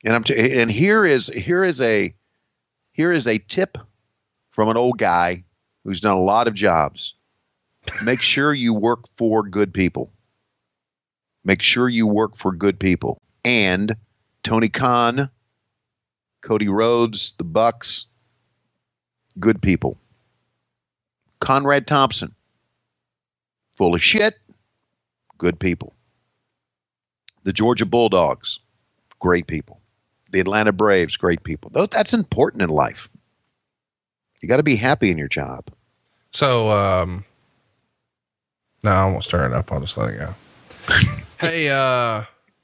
And here is a tip from an old guy who's done a lot of jobs. Make sure you work for good people. Make sure you work for good people. And Tony Khan, Cody Rhodes, the Bucks, good people. Conrad Thompson, full of shit, good people. The Georgia Bulldogs, great people. The Atlanta Braves, great people. That's important in life. You got to be happy in your job. So, no, I won't stir it up. I'll just let it go. Hey,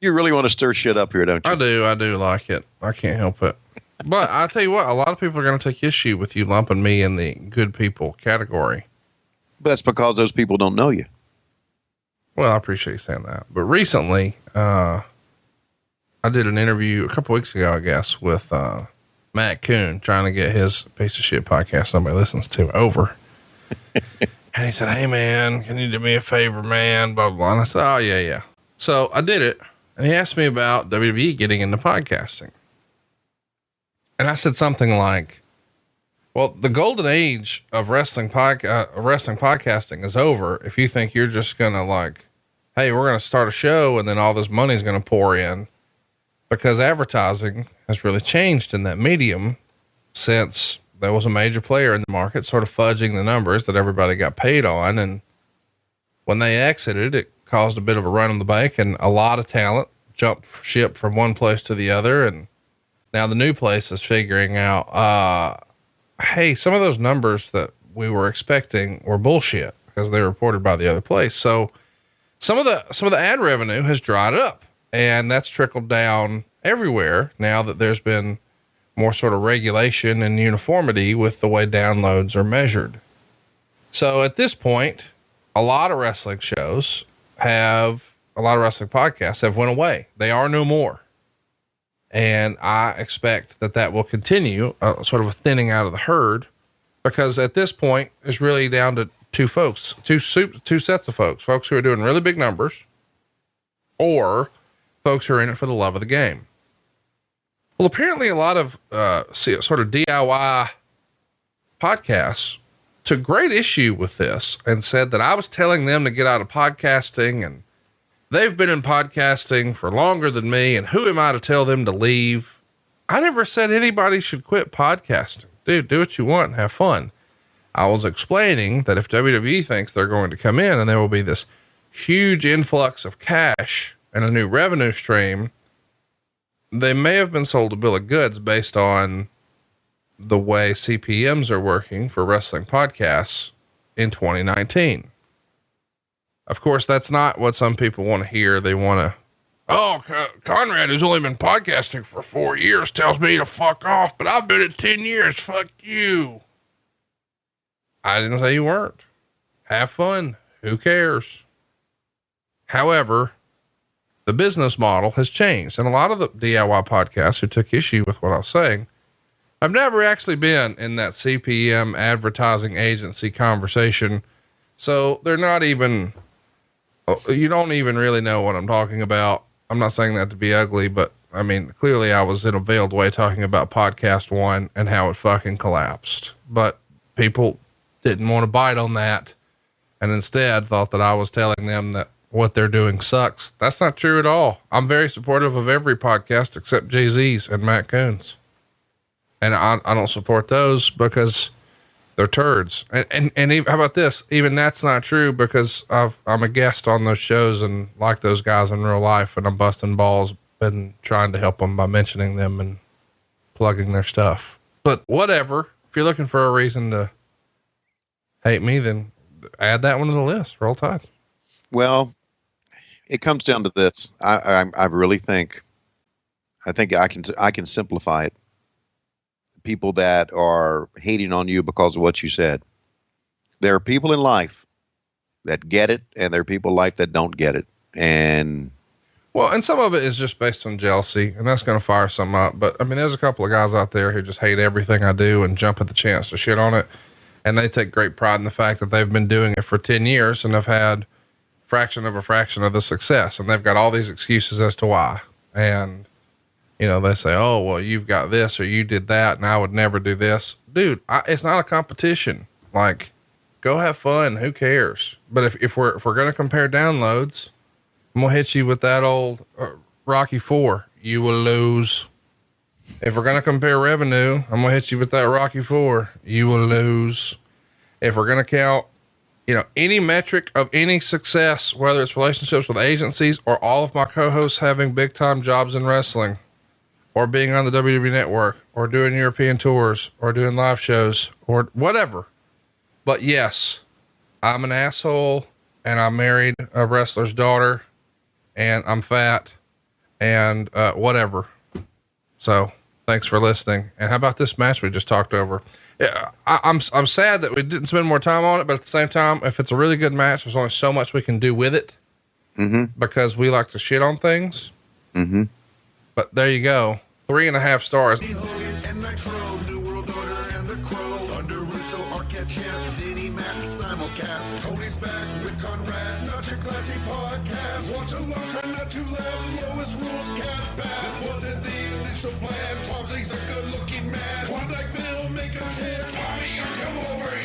you really want to stir shit up here, don't you? I do like it. I can't help it. But I'll tell you what, a lot of people are going to take issue with you lumping me in the good people category. But that's because those people don't know you. Well, I appreciate you saying that. But recently, I did an interview a couple weeks ago, I guess, with, Matt Coon, trying to get his piece of shit podcast nobody listens to over. And he said, "Hey man, can you do me a favor, man?" Blah, blah, blah. And I said, "Oh yeah, yeah." So I did it. And he asked me about WWE getting into podcasting. And I said something like, well, the golden age of wrestling podcasting is over. If you think you're just going to like, hey, we're going to start a show and then all this money is going to pour in, because advertising has really changed in that medium since there was a major player in the market sort of fudging the numbers that everybody got paid on. And when they exited, it caused a bit of a run on the bank, and a lot of talent jumped ship from one place to the other. And now the new place is figuring out, hey, some of those numbers that we were expecting were bullshit because they were reported by the other place. So some of the ad revenue has dried up, and that's trickled down everywhere now that there's been more sort of regulation and uniformity with the way downloads are measured. So at this point, a lot of wrestling podcasts have went away. They are no more. And I expect that will continue, sort of a thinning out of the herd, because at this point it's really down to two sets of folks who are doing really big numbers, or folks who are in it for the love of the game. Well, apparently a lot of, sort of DIY podcasts took great issue with this and said that I was telling them to get out of podcasting, and they've been in podcasting for longer than me, and who am I to tell them to leave? I never said anybody should quit podcasting. Dude, do what you want and have fun. I was explaining that if WWE thinks they're going to come in and there will be this huge influx of cash and a new revenue stream, they may have been sold a bill of goods based on the way CPMs are working for wrestling podcasts in 2019. Of course, that's not what some people want to hear. They want to, Conrad, who's only been podcasting for 4 years, tells me to fuck off, but I've been at 10 years. Fuck you. I didn't say you weren't. Have fun. Who cares? However, the business model has changed, and a lot of the DIY podcasts who took issue with what I was saying, I've never actually been in that CPM advertising agency conversation. So they're not even, you don't even really know what I'm talking about. I'm not saying that to be ugly, but I mean, clearly I was in a veiled way talking about podcast one and how it fucking collapsed, but people didn't want to bite on that, and instead thought that I was telling them that what they're doing sucks. That's not true at all. I'm very supportive of every podcast except Jay-Z's and Matt Coon's. And I don't support those because they're turds. And even, how about this? Even that's not true, because I'm a guest on those shows and like those guys in real life, and I'm busting balls and trying to help them by mentioning them and plugging their stuff. But whatever, if you're looking for a reason to hate me, then add that one to the list. Roll Tide. Well, it comes down to this. I really think I can simplify it. People that are hating on you because of what you said. There are people in life that get it, and there are people in life that don't get it. And some of it is just based on jealousy, and that's going to fire some up. But I mean, there's a couple of guys out there who just hate everything I do and jump at the chance to shit on it. And they take great pride in the fact that they've been doing it for 10 years and have had fraction of the success. And they've got all these excuses as to why. And they say, oh, well, you've got this or you did that and I would never do this. Dude, it's not a competition. Like, go have fun. Who cares? But if we're going to compare downloads, I'm going to hit you with that old Rocky 4. You will lose. If we're going to compare revenue, I'm going to hit you with that Rocky 4. You will lose. If we're going to count, any metric of any success, whether it's relationships with agencies or all of my co-hosts having big time jobs in wrestling or being on the WWE network or doing European tours or doing live shows or whatever. But yes, I'm an asshole and I married a wrestler's daughter and I'm fat and whatever. So thanks for listening. And how about this match we just talked over? Yeah, I'm sad that we didn't spend more time on it, but at the same time, if it's a really good match, there's only so much we can do with it because we like to shit on things. But there you go. 3.5 stars. And Nitro, New World Order and the Crow, Thunder Russo, Arquette Champ, Vinnie Mac, simulcast. Tony's back with Conrad, not your classy podcast. Watch along, try not to laugh. Lowest rules, cat bass. This wasn't the initial plan. Tom Zig's a good-looking man. Klondike Bill, make a chant. Tommy, you come over here.